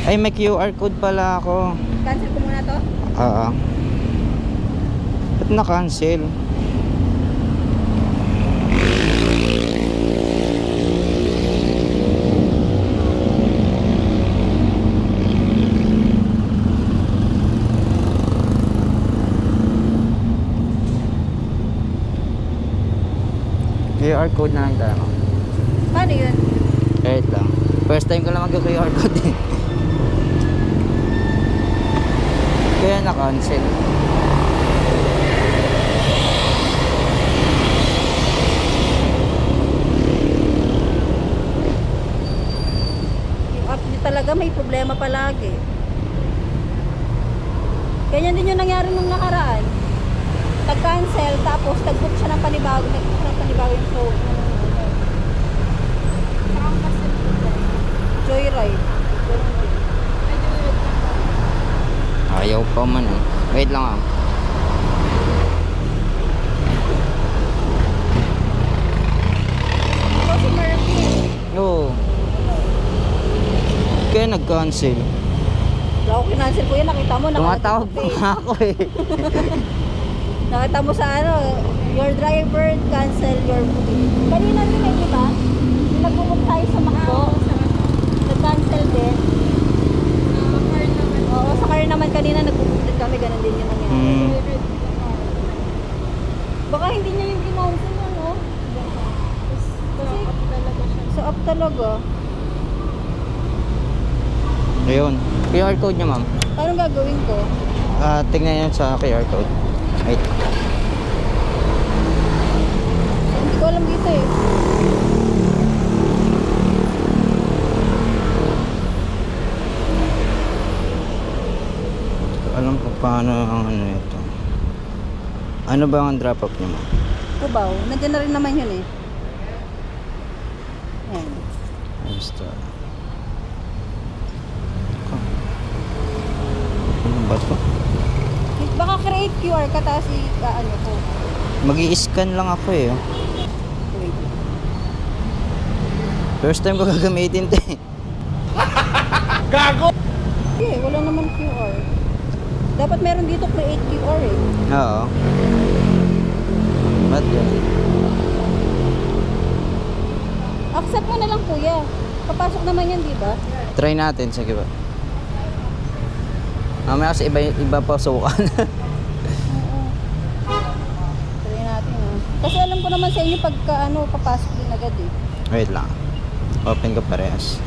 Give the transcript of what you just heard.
Ay, may QR code pala ako. Cancel ko muna to. Oo. Ba't na-cancel? QR code na lang tayo. Paano yun? Kahit lang. First time ko lang mag-QR code eh. Kaya na-cancel. Yung app niyo talaga may problema palagi. Ganyan din yung nangyari nung nakaraan. Nag-cancel, tapos nag-book siya ng panibago. Nag-book siya ng panibago yung flow. Joyride. Ayaw pa man eh. Wait lang ah. Ito si Murphy. Oo. Kaya nag-cancel. Wala ko kinancel ko yan. Nakita mo. Tumatawag pa nakalagay. nga ako eh. Nakita mo sa ano, your driver cancel your booking. Kanina rin eh, di ba? Yung nag-book tayo sa Macdo. Nag-cancel din. Oo, sa car naman kanina nag-book din kami. Ganun din yung nangyari. Baka hindi niya yung kinancel, ano? Kasi sa app talaga. Ayun. QR code niya ma'am. Paano gagawin ko? Tignan niyo sa QR code. Wait. Hindi ko alam dito eh. Alam ko paano ang ano ito. Ano ba ang drop off niya ma'am? Tubaw. Nandiyan na rin naman yun eh. Ayan. Basta. Ano ba ito? Baka create QR ka tapos ano ko. Mag-i-scan lang ako eh. Wait. First time ko gagamitin ito eh. Eh, wala naman QR. Dapat meron dito create QR eh. Oo. Ba't yun? Accept mo na lang kuya. Papasok naman yan, di ba? Try natin, sige ba? Mamaya kasi iba pa sukan. Oo. Try natin ah. Kasi alam ko naman sa inyo pagka ano, papasok din agad eh. Wait lang. Open ko parehas.